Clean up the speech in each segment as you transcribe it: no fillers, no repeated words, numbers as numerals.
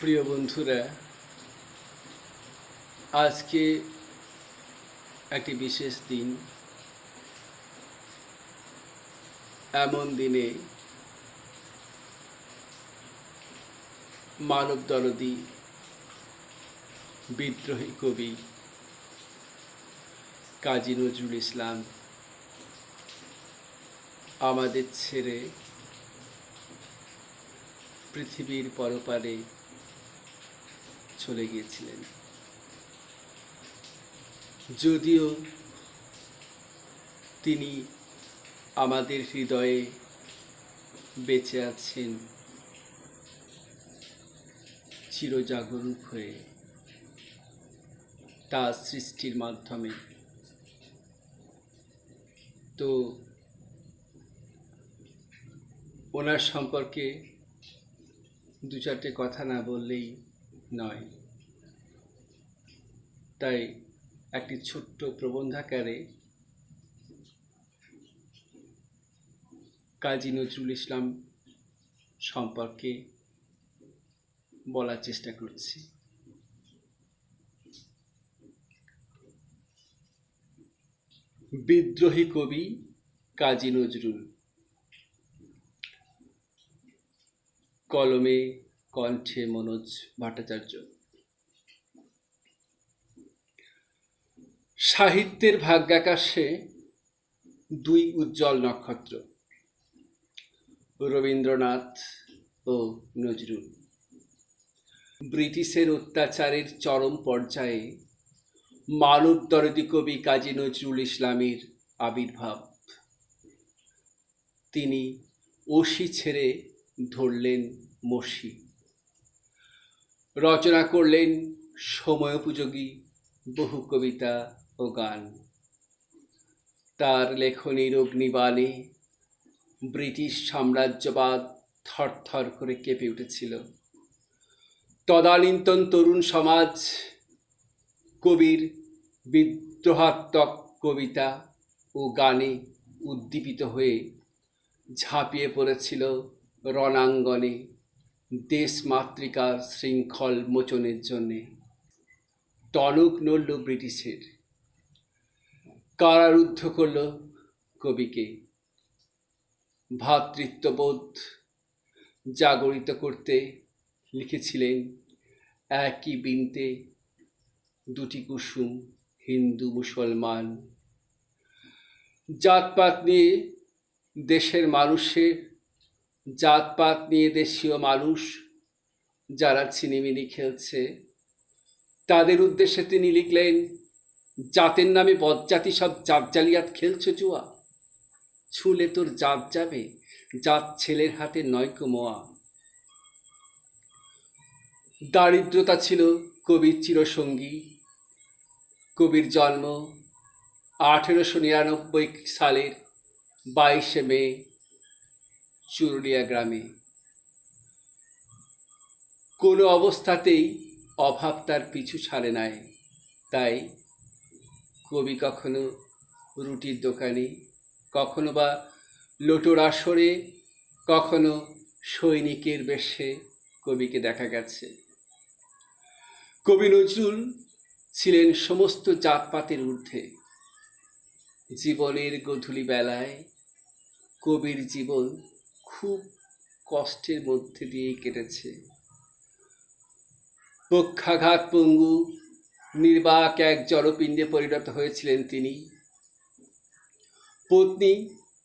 প্রিয় বন্ধুরা, আজকে একটি বিশেষ দিন। এমন দিনে মানবদরদী বিদ্রোহী কবি কাজী নজরুল ইসলাম আমাদের ছেড়ে পৃথিবীর পরপারে চলে গিয়েছিলেন। যদিও তিনি আমাদের হৃদয়ে বেঁচে আছেন চিরজাগরুক হয়ে তার সৃষ্টির মাধ্যমে, তো ওনার সম্পর্কে দু চারটে কথা না বললেই নয়। তাই একটি ছোট্ট প্রবন্ধাকারে কাজী নজরুল ইসলাম সম্পর্কে বলার চেষ্টা করছি। বিদ্রোহী কবি কাজী নজরুল। কলমে কণ্ঠে মনোজ ভট্টাচার্য। সাহিত্যের ভাগ্যাকাশে দুই উজ্জ্বল নক্ষত্র, রবীন্দ্রনাথ ও নজরুল। ব্রিটিশের অত্যাচারের চরম পর্যায়ে মানবদরদী কবি কাজী নজরুল ইসলামের আবির্ভাব। তিনি অসি ছেড়ে ধরলেন মসি, রচনা করলেন সময়োপযোগী বহু কবিতা ও গান। তার লেখনীর অগ্নিবাণে ব্রিটিশ সাম্রাজ্যবাদ থরথর করে কেঁপে উঠেছিল। তদানীন্তন তরুণ সমাজ কবির বিদ্রোহাত্মক কবিতা ও গানে উদ্দীপিত হয়ে ঝাঁপিয়ে পড়েছিল রণাঙ্গনে দেশমাতৃকার শৃঙ্খল মোচনের জন্যে। টনক নড়ল ব্রিটিশের, কারারুদ্ধ করল কবিকে। ভ্রাতৃত্ববোধ জাগরিত করতে লিখেছিলেন একই বৃন্তে দুটি কুসুম, হিন্দু মুসলমান। জাতপাত নিয়ে দেশের মানুষের, জাতপাত নিয়ে দেশীয় মানুষ যারা ছিনিমিনি খেলছে, তাদের উদ্দেশ্যে তিনি লিখলেন, জাতের নামে বজ্জাতি সব জাত জালিয়াত খেলছো জুয়া, ছুলে তোর জাত যাবে, জাত ছেলের হাতে নয়কো মোয়া। দারিদ্রতা ছিল কবির চিরসঙ্গী। কবির জন্ম 1899 সালের 22 মে চুরুলিয়া গ্রামে। কোনো অবস্থাতেই অভাব তার পিছু ছাড়ে নাই। তাই কবি কখনো রুটির দোকানে, কখনো বা লোটোর আসরে, কখনো সৈনিকের বেশে কবিকে দেখা গেছে। কবি নজরুল ছিলেন সমস্ত জাতপাতের ঊর্ধ্বে। জীবনের গধূলি বেলায় কবির জীবন খুব কষ্টের মধ্যে দিয়েই কেটেছে। পক্ষাঘাত পঙ্গু নির্বাক এক জড়পিণ্ডে পরিণত হয়েছিলেন তিনি। পত্নী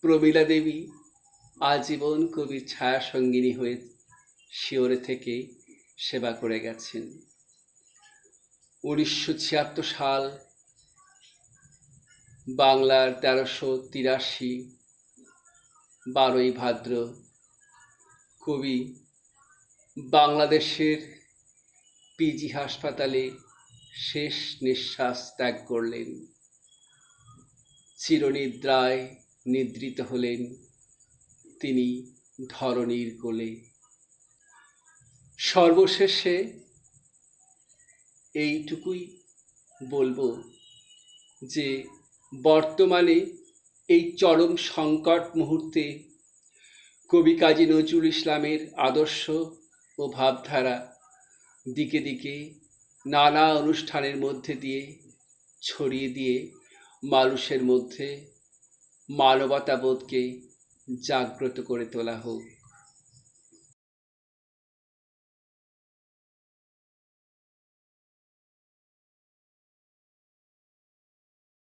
প্রমীলা দেবী আজীবন কবির ছায়া সঙ্গিনী হয়ে শিওরে থেকে সেবা করে গেছেন। 1976 সাল বাংলার 1383 12ই ভাদ্র কবি বাংলাদেশের পিজি হাসপাতালে শেষ নিঃশ্বাস ত্যাগ করলেন। চিরনিদ্রায় নিদ্রিত হলেন তিনি ধরণীর কোলে। সর্বশেষে এইটুকুই বলবো যে বর্তমানে এই চরম সংকট মুহূর্তে কবি কাজী নজরুল ইসলামের আদর্শ ও ভাবধারা দিকে দিকে নানা অনুষ্ঠানের মধ্যে দিয়ে ছড়িয়ে দিয়ে মানুষের মধ্যে মানবতাবোধকে জাগ্রত করে তোলা হোক।